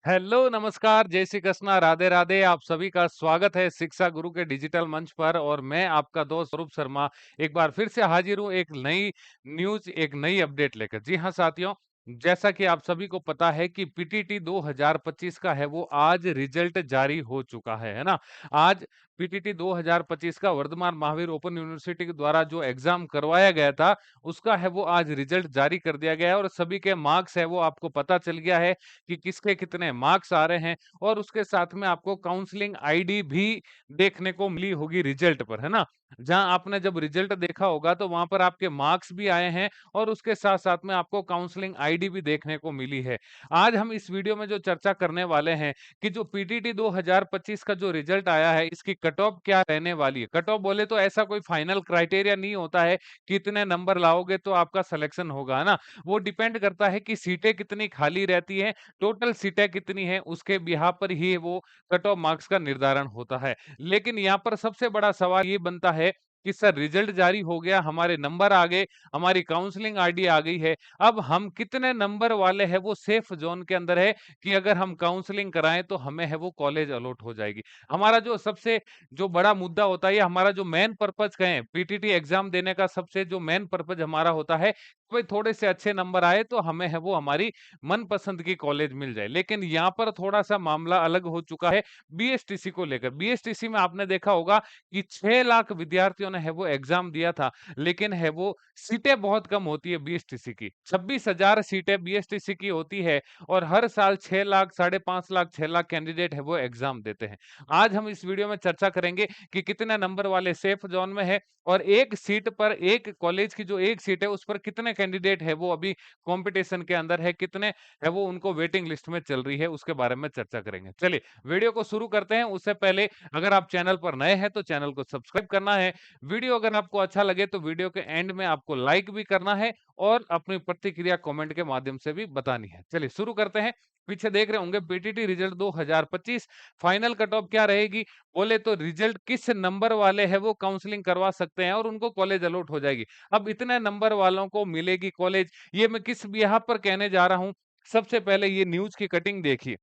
Hello, नमस्कार, जय श्री कृष्णा, राधे राधे। आप सभी का स्वागत है शिक्षा गुरु के डिजिटल मंच पर और मैं आपका दोस्त स्वरूप शर्मा एक बार फिर से हाजिर हूँ एक नई न्यूज, एक नई अपडेट लेकर। जी हाँ साथियों, जैसा कि आप सभी को पता है कि पीटीटी 2025 का है वो आज रिजल्ट जारी हो चुका है ना। आज पीटीटी 2025 का वर्धमान महावीर ओपन यूनिवर्सिटी के द्वारा जो एग्जाम करवाया गया था उसका है वो आज रिजल्ट जारी कर दिया गया है और सभी के मार्क्स है वो आपको पता चल गया है कि किसके कितने मार्क्स आ रहे हैं। और उसके साथ में आपको काउंसलिंग आईडी भी देखने को मिली होगी रिजल्ट पर, है ना। जहां आपने जब रिजल्ट देखा होगा तो वहां पर आपके मार्क्स भी आए हैं और उसके साथ साथ में आपको काउंसलिंग आईडी भी देखने को मिली है। आज हम इस वीडियो में जो चर्चा करने वाले हैं कि जो पीटीटी 2025 का जो रिजल्ट आया है इसकी कट ऑफ क्या रहने वाली है। कट ऑफ बोले तो ऐसा कोई फाइनल क्राइटेरिया नहीं होता है कि इतने नंबर लाओगे तो आपका सिलेक्शन होगा, है ना। वो डिपेंड करता है कि सीटें कितनी खाली रहती हैं, टोटल सीटें कितनी हैं, उसके बिहाफ पर ही वो कट ऑफ मार्क्स का निर्धारण होता है। लेकिन यहाँ पर सबसे बड़ा सवाल ये बनता है कि सर रिजल्ट जारी हो गया, हमारे नंबर आ गए, हमारी काउंसलिंग आईडी आ गई है, अब हम कितने नंबर वाले हैं वो सेफ जोन के अंदर है कि अगर हम काउंसलिंग कराएं तो हमें है वो कॉलेज अलॉट हो जाएगी। हमारा जो सबसे जो बड़ा मुद्दा होता है या हमारा जो मेन पर्पज कहें पीटीटी एग्जाम देने का, सबसे जो मेन पर्पज हमारा होता है भाई थोड़े से अच्छे नंबर आए तो हमें है वो हमारी मनपसंद की कॉलेज मिल जाए। लेकिन यहाँ पर थोड़ा-सा मामला अलग हो चुका है बीएसटीसी को लेकर। बीएसटीसी में आपने देखा होगा कि 6 लाख विद्यार्थियों ने है वो एग्ज़ाम दिया था, लेकिन है वो सीटें बहुत कम होती है बीएसटीसी की। 26,000 सीटें बीएसटीसी की होती है और हर साल 6 लाख, साढ़े 5 लाख, 6 लाख कैंडिडेट है वो एग्ज़ाम देते हैं। आज हम इस वीडियो में चर्चा करेंगे कि कितने नंबर वाले सेफ ज़ोन में है और एक सीट पर, एक कॉलेज की जो एक सीट है उस पर कितने कैंडिडेट है वो अभी कॉम्पिटिशन के अंदर है, कितने है वो उनको वेटिंग लिस्ट में चल रही है, उसके बारे में चर्चा करेंगे। चलिए वीडियो को शुरू करते हैं। उससे पहले अगर आप चैनल पर नए हैं तो चैनल को सब्सक्राइब करना है। वीडियो अगर आपको अच्छा लगे तो वीडियो के एंड में आपको लाइक भी करना है और अपनी प्रतिक्रिया कमेंट के माध्यम से भी बतानी है। चलिए शुरू करते हैं। पीछे देख रहे होंगे PTT result 2025 final cut off क्या रहेगी बोले तो रिजल्ट किस नंबर वाले है वो काउंसलिंग करवा सकते हैं और उनको कॉलेज अलॉट हो जाएगी। अब इतने नंबर वालों को मिलेगी कॉलेज, ये मैं किस बिहाफ पर कहने जा रहा हूँ। सबसे पहले ये न्यूज़ की कटिंग देखिए।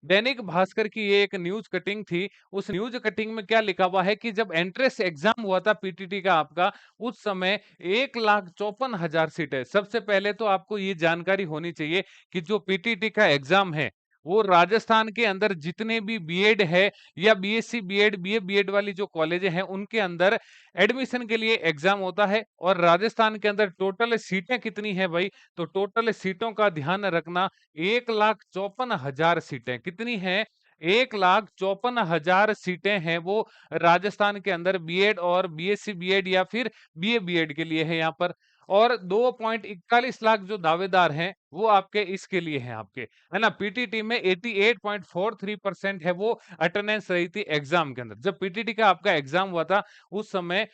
दैनिक भास्कर की ये एक न्यूज़ कटिंग थी। उस न्यूज़ कटिंग में क्या लिखा हुआ है कि जब एंट्रेंस एग्ज़ाम हुआ था पीटीटी का आपका, उस समय 1,54,000 सीटें। सबसे पहले तो आपको ये जानकारी होनी चाहिए कि जो पीटीटी का एग्ज़ाम है, वो राजस्थान के अंदर जितने भी बीएड है या बीएससी बीएड, बीए बीएड वाली जो कॉलेजें हैं, उनके अंदर एडमिशन के लिए एग्ज़ाम होता है। और राजस्थान के अंदर टोटल सीटें कितनी हैं भई, तो टोटल सीटों का ध्यान रखना 1,54,000 सीटें कितनी हैं? 1,54,000 सीटें हैं वो राजस्थान के अंदर बीएड और बीएससी बीएड या फिर बीए बीएड के लिए है यहाँ पर। और 2.41 लाख जो दावेदार हैं वो आपके इसके लिए हैं आपके, है ना। पीटीटी में 88.43% है वो अटेंडेंस रही थी एग्जाम के अंदर। जब पीटीटी का आपका एग्जाम हुआ था उस समय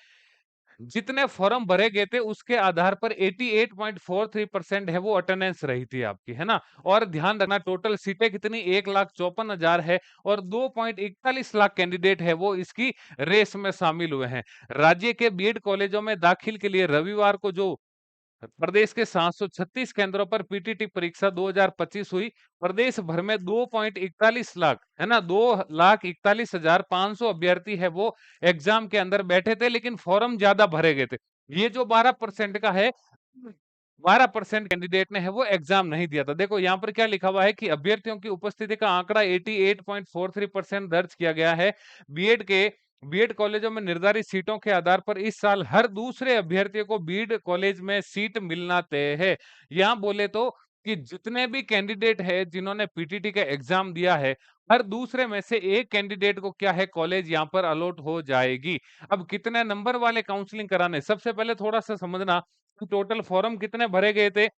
जितने फॉर्म भरे गए थे उसके आधार पर 88.43% है वो अटेंडेंस रही थी आपकी, है ना। और ध्यान रखना टोटल सीटें कितनी 1,54,000 है और 2.41 लाख कैंडिडेट है वो इसकी रेस में शामिल हुए हैं। राज्य के बीएड कॉलेजों में दाखिल के लिए रविवार को जो प्रदेश के 736 केंद्रों पर पीटीटी परीक्षा 2025 हुई। प्रदेश भर में 2.41 लाख, है ना, 2,41,500 अभ्यर्थी है वो एग्जाम के अंदर बैठे थे, लेकिन फॉर्म ज्यादा भरे गए थे। ये जो 12% का है, 12% कैंडिडेट ने है वो एग्जाम नहीं दिया था। देखो यहाँ पर क्या लिखा हुआ है कि अभ्यर्थियों की उपस्थिति का आंकड़ा 88.43% दर्ज किया गया है। बीएड के बीएड कॉलेजों में निर्धारित सीटों के आधार पर इस साल हर दूसरे अभ्यर्थी को बीएड कॉलेज में सीट मिलना तय है। यहाँ बोले तो कि जितने भी कैंडिडेट है जिन्होंने पीटीटी का एग्जाम दिया है, हर दूसरे में से एक कैंडिडेट को क्या है कॉलेज यहाँ पर अलॉट हो जाएगी। अब कितने नंबर वाले काउंसलिंग कराने, सबसे पहले थोड़ा सा समझना कि टोटल फॉर्म कितने भरे गए थे।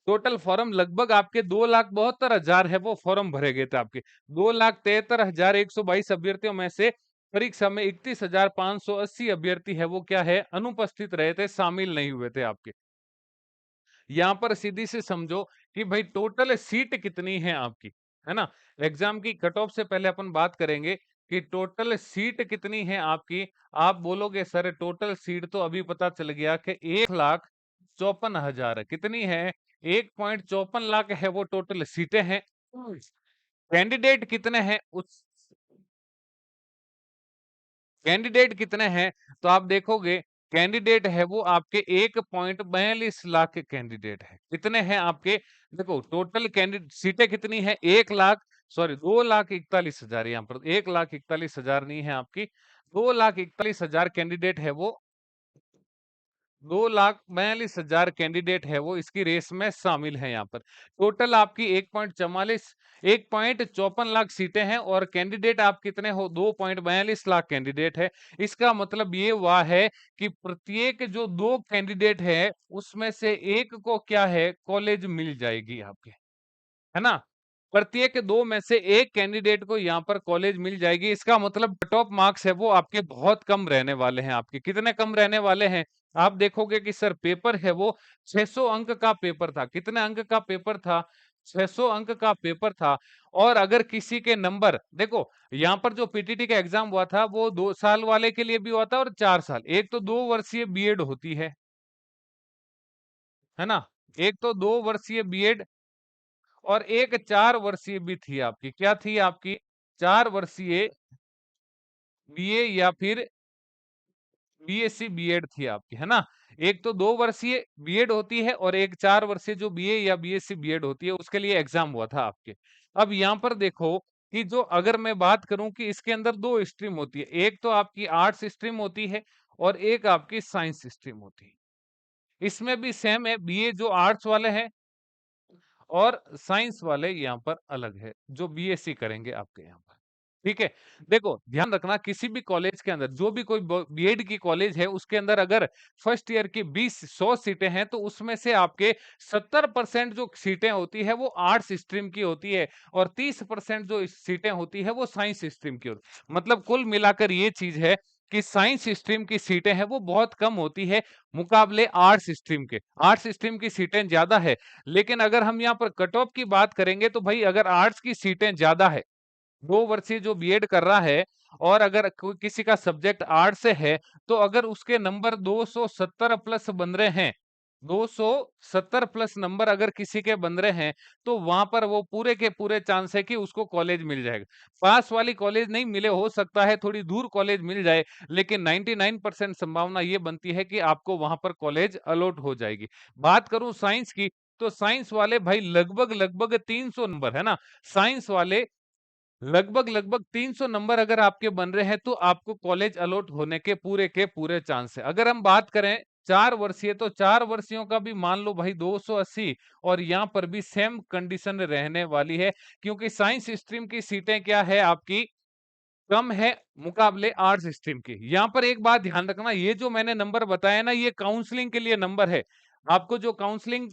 टोटल फॉर्म लगभग आपके 2,72,000 है वो फॉर्म भरे गए थे आपके। 2,73,122 अभ्यर्थियों में से परीक्षा में 31,580 अभ्यर्थी है वो क्या है अनुपस्थित रहे थे, शामिल नहीं हुए थे आपके। यहाँ पर सीधी से समझो कि भाई टोटल सीट कितनी है आपकी, है ना। एग्जाम की कट ऑफ से पहले अपन बात करेंगे कि टोटल सीट कितनी है आपकी। आप बोलोगे सर टोटल सीट तो अभी पता चल गया कि 1,54,000 है। कितनी है? 1.54 लाख है वो टोटल सीटें हैं। कैंडिडेट कितने हैं उस कैंडिडेट कितने हैं तो आप देखोगे कैंडिडेट है वो आपके 1.42 लाख के कैंडिडेट है। कितने हैं आपके, देखो टोटल कैंडिडेट सीटें कितनी है, 1 लाख, सॉरी 2,41,000, यहाँ पर 1,41,000 नहीं है आपकी, 2,41,000 कैंडिडेट है वो, 2,42,000 कैंडिडेट है वो इसकी रेस में शामिल है। यहाँ पर टोटल आपकी 1.54 लाख सीटें हैं और कैंडिडेट आप कितने हो, 2.42 लाख कैंडिडेट है। इसका मतलब ये हुआ है कि प्रत्येक जो दो कैंडिडेट है उसमें से एक को क्या है, कॉलेज मिल जाएगी आपके, है ना। प्रत्येक दो में से एक कैंडिडेट को यहाँ पर कॉलेज मिल जाएगी। इसका मतलब कट ऑफ मार्क्स है वो आपके बहुत कम रहने वाले हैं। आपके कितने कम रहने वाले हैं, आप देखोगे कि सर पेपर है वो 600 अंक का पेपर था। कितने अंक का पेपर था, 600 अंक का पेपर था। और अगर किसी के नंबर देखो, यहाँ पर जो पीटीटी का एग्जाम हुआ था वो 2 साल वाले के लिए भी हुआ था और 4 साल, एक तो 2 वर्षीय बीएड होती है ना, एक तो 2 वर्षीय बीएड और एक 4 वर्षीय भी थी आपकी, क्या थी आपकी, 4 वर्षीय बीए या फिर बीएससी बीएड थी आपकी, है ना। एक तो 2 वर्षीय बीएड होती है और एक 4 वर्षीय जो बीए या बीएससी बीएड होती है, उसके लिए एग्जाम हुआ था आपके। अब यहाँ पर देखो कि जो अगर मैं बात करूं कि इसके अंदर दो स्ट्रीम होती है, एक तो आपकी आर्ट्स स्ट्रीम होती है और एक आपकी साइंस स्ट्रीम होती है। इसमें भी सेम है, बीए जो आर्ट्स वाले हैं और साइंस वाले यहाँ पर अलग है, जो बीएससी करेंगे आपके यहाँ पर। ठीक है, देखो ध्यान रखना किसी भी कॉलेज के अंदर जो भी कोई बीएड की कॉलेज है उसके अंदर अगर फर्स्ट ईयर की 20-100 सीटें हैं तो उसमें से आपके 70% जो सीटें होती है वो आर्ट्स स्ट्रीम की होती है और 30% जो सीटें होती है वो साइंस स्ट्रीम की होती है। मतलब कुल मिलाकर ये चीज है कि साइंस स्ट्रीम की सीटें हैं वो बहुत कम होती है मुकाबले आर्ट्स स्ट्रीम के। आर्ट्स स्ट्रीम की सीटें ज्यादा है, लेकिन अगर हम यहाँ पर कट ऑफ की बात करेंगे तो भाई अगर आर्ट्स की सीटें ज्यादा है, 2 वर्षीय जो बीएड कर रहा है और अगर कोई किसी का सब्जेक्ट आर्ट्स से है तो अगर उसके नंबर 270 प्लस बन रहे हैं, 270 प्लस नंबर अगर किसी के बन रहे हैं तो वहां पर वो पूरे के पूरे चांस है कि उसको कॉलेज मिल जाएगा। पास वाली कॉलेज नहीं मिले, हो सकता है थोड़ी दूर कॉलेज मिल जाए, लेकिन 99% संभावना ये बनती है कि आपको वहां पर कॉलेज अलॉट हो जाएगी। बात करूं साइंस की, तो साइंस वाले भाई लगभग लगभग 300 नंबर, है ना, साइंस वाले लगभग लगभग 300 नंबर अगर आपके बन रहे हैं तो आपको कॉलेज अलॉट होने के पूरे चांस है। अगर हम बात करें 4 वर्षीय, तो 4 वर्षीयों का भी मान लो भाई 280, और यहाँ पर भी सेम कंडीशन रहने वाली है क्योंकि साइंस स्ट्रीम की सीटें क्या है आपकी, कम है मुकाबले आर्ट्स स्ट्रीम की। यहाँ पर एक बात ध्यान रखना, ये जो मैंने नंबर बताया ना ये काउंसलिंग के लिए नंबर है। आपको जो काउंसलिंग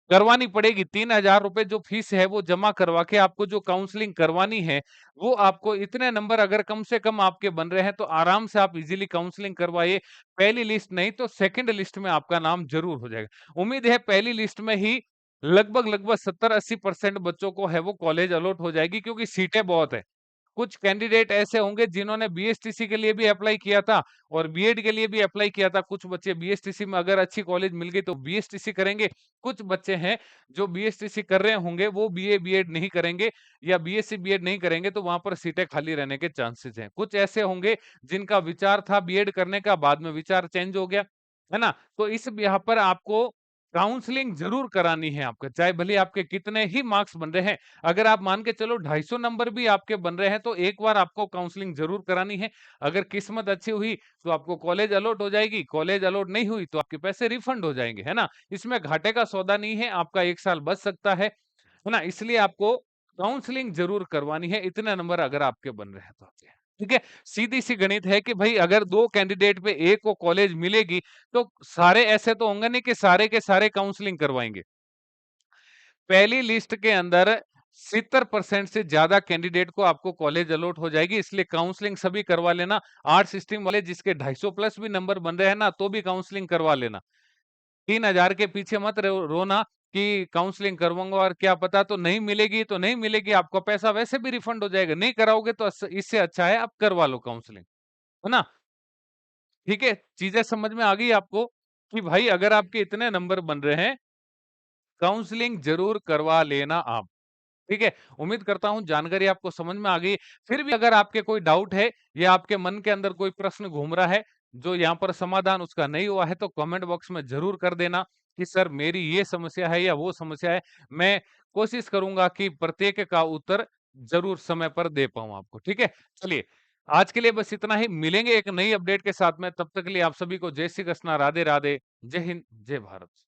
करवानी पड़ेगी, 3,000 रुपए जो फीस है वो जमा करवा के आपको जो काउंसलिंग करवानी है, वो आपको इतने नंबर अगर कम से कम आपके बन रहे हैं तो आराम से आप इजीली काउंसलिंग करवाइए। पहली लिस्ट नहीं तो सेकंड लिस्ट में आपका नाम जरूर हो जाएगा। उम्मीद है पहली लिस्ट में ही लगभग लगभग 70-80% बच्चों को है वो कॉलेज अलॉट हो जाएगी क्योंकि सीटें बहुत है। कुछ कैंडिडेट ऐसे होंगे जिन्होंने बीएसटीसी के लिए भी अप्लाई किया था और बीएड के लिए भी अप्लाई किया था। कुछ बच्चे बीएसटीसी में अगर अच्छी कॉलेज मिल गई तो बीएसटीसी करेंगे। कुछ बच्चे हैं जो बीएसटीसी कर रहे होंगे वो बीए बीएड नहीं करेंगे या बीएससी बीएड नहीं करेंगे, तो वहां पर सीटें खाली रहने के चांसेस हैं। कुछ ऐसे होंगे जिनका विचार था बीएड करने का, बाद में विचार चेंज हो गया, है ना। तो इस यहाँ पर आपको काउंसलिंग जरूर करानी है आपका, चाहे भले आपके कितने ही मार्क्स बन रहे हैं। अगर आप मान के चलो 250 नंबर भी आपके बन रहे हैं तो एक बार आपको काउंसलिंग जरूर करानी है। अगर किस्मत अच्छी हुई तो आपको कॉलेज अलॉट हो जाएगी, कॉलेज अलॉट नहीं हुई तो आपके पैसे रिफंड हो जाएंगे, है ना। इसमें घाटे का सौदा नहीं है, आपका 1 साल बच सकता है ना। इसलिए आपको काउंसलिंग जरूर करवानी है, इतने नंबर अगर आपके बन रहे हैं तो आपके। ठीक है, सीधी सी गणित है कि भाई अगर दो कैंडिडेट पे एक को कॉलेज मिलेगी तो सारे ऐसे तो होंगे नहीं कि सारे के सारे काउंसलिंग करवाएंगे। पहली लिस्ट के अंदर 70% से ज्यादा कैंडिडेट को आपको कॉलेज अलॉट हो जाएगी, इसलिए काउंसलिंग सभी करवा लेना। आर्ट्स स्ट्रीम वाले जिसके 250 प्लस भी नंबर बन रहे हैं ना तो भी काउंसलिंग करवा लेना। 3,000 के पीछे मत रोना कि काउंसलिंग करवाऊंगा और क्या पता तो नहीं मिलेगी, तो नहीं मिलेगी, आपका पैसा वैसे भी रिफंड हो जाएगा। नहीं कराओगे तो इससे अच्छा है आप करवा लो काउंसलिंग, है ना। ठीक है, चीजें समझ में आ गई आपको कि भाई अगर आपके इतने नंबर बन रहे हैं, काउंसलिंग जरूर करवा लेना आप। ठीक है? उम्मीद करता हूँ जानकारी आपको समझ में आ गई। फिर भी अगर आपके कोई डाउट है या आपके मन के अंदर कोई प्रश्न घूम रहा है, जो यहाँ पर समाधान उसका नहीं हुआ है, तो कमेंट बॉक्स में ज़रूर कर देना कि सर मेरी ये समस्या है या वो समस्या है। मैं कोशिश करूँगा कि प्रत्येक का उत्तर ज़रूर समय पर दे पाऊँ आपको, ठीक है? चलिए, आज के लिए बस इतना ही। मिलेंगे एक नई अपडेट के साथ में, तब तक के लिए आप सभी को जय श्री कृष्णा, राधे-राधे, जय हिंद, जय भारत।